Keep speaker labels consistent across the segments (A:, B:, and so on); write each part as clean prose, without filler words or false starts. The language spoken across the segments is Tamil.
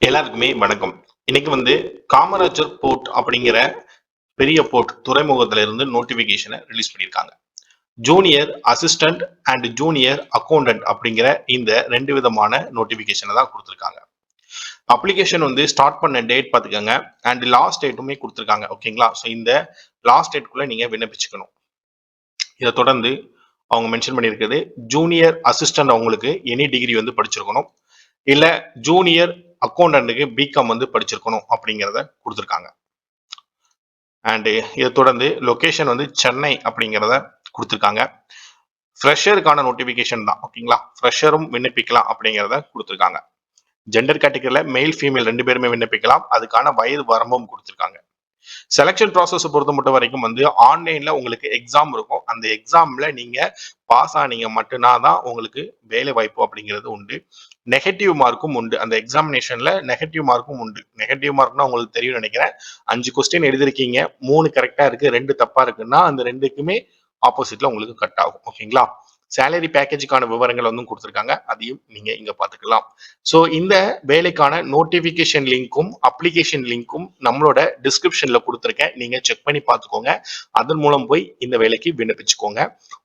A: எல்லாருக்குமே வணக்கம். இன்னைக்கு காமராஜர் போர்ட் அப்படிங்கிற பெரிய போர்ட் துறைமுகத்துல இருந்து நோட்டிபிகேஷனை ரிலீஸ் பண்ணியிருக்காங்க. Junior assistant and junior accountant அப்படிங்கிற இந்த ரெண்டு விதமான நோட்டிபிகேஷனை தான் கொடுத்துருக்காங்க. அப்ளிகேஷன் ஸ்டார்ட் பண்ண டேட் பார்த்துக்கோங்க அண்ட் லாஸ்ட் டேட்டுமே கொடுத்துருக்காங்க. ஓகேங்களா? ஸோ இந்த லாஸ்ட் டேட்குள்ள நீங்க விண்ணப்பிச்சுக்கணும். இதை தொடர்ந்து அவங்க மென்ஷன் பண்ணியிருக்கிறது ஜூனியர் அசிஸ்டன்ட் அவங்களுக்கு எனி டிகிரி படிச்சிருக்கணும், இல்ல ஜூனியர் அக்கௌண்டன்ட்டுக்கு பிகாம் படிச்சிருக்கணும் அப்படிங்கிறத கொடுத்துருக்காங்க. அண்ட் இதை தொடர்ந்து லொகேஷன் சென்னை அப்படிங்கிறத கொடுத்துருக்காங்க. ஃப்ரெஷருக்கான நோட்டிபிகேஷன் தான். ஓகேங்களா? ஃப்ரெஷரும் விண்ணப்பிக்கலாம் அப்படிங்கிறத கொடுத்துருக்காங்க. ஜெண்டர் கேட்டகரியில மெயில் ஃபீமேல் ரெண்டு பேருமே விண்ணப்பிக்கலாம். அதுக்கான வயது வரம்பும் கொடுத்துருக்காங்க. செலக்ஷன் ப்ராசஸ் பொறுத்த மட்டும் வரைக்கும் ஆன்லைன்ல உங்களுக்கு எக்ஸாம் இருக்கும். அந்த எக்ஸாம்ல நீங்க பாஸ் ஆனீங்க மட்டும்தான் தான் உங்களுக்கு வேலை வாய்ப்பு அப்படிங்கிறது உண்டு. நெகட்டிவ் மார்க்கும் உண்டு. அந்த எக்ஸாமினேஷன்ல நெகட்டிவ் மார்க்கும் உண்டு. நெகட்டிவ் மார்க்னா உங்களுக்கு தெரியும் நினைக்கிறேன். 5 கொஸ்டின் எழுதிருக்கீங்க, 3 கரெக்டா இருக்கு, 2 தப்பா இருக்குன்னா அந்த ரெண்டுக்குமே ஆப்போசிட்ல உங்களுக்கு கட் ஆகும். ஓகேங்களா? சேலரி பேக்கேஜுக்கான விவரங்கள் கொடுத்துருக்காங்க. அதையும் நீங்க இங்க பாத்துக்கலாம். ஸோ இந்த வேலைக்கான நோட்டிபிகேஷன் லிங்க்கும் அப்ளிகேஷன் லிங்க்கும் நம்மளோட டிஸ்கிரிப்ஷன்ல கொடுத்துருக்கேன். நீங்க செக் பண்ணி பார்த்துக்கோங்க. அதன் மூலம் போய் இந்த வேலைக்கு விண்ணப்பிச்சுக்கோங்க.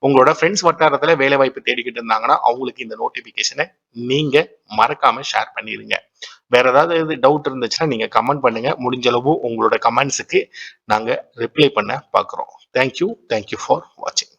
A: உங்களோட ஃப்ரெண்ட்ஸ் வட்டாரத்துல வேலை வாய்ப்பு தேடிக்கிட்டு இருந்தாங்கன்னா அவங்களுக்கு இந்த நோட்டிபிகேஷனை நீங்க மறக்காம ஷேர் பண்ணிடுங்க. வேற ஏதாவது டவுட் இருந்துச்சுன்னா நீங்க கமெண்ட் பண்ணுங்க. முடிஞ்ச அளவு உங்களோட கமெண்ட்ஸுக்கு நாங்க ரிப்ளை பண்ண பாக்குறோம். தேங்க்யூ ஃபார் வாட்சிங்.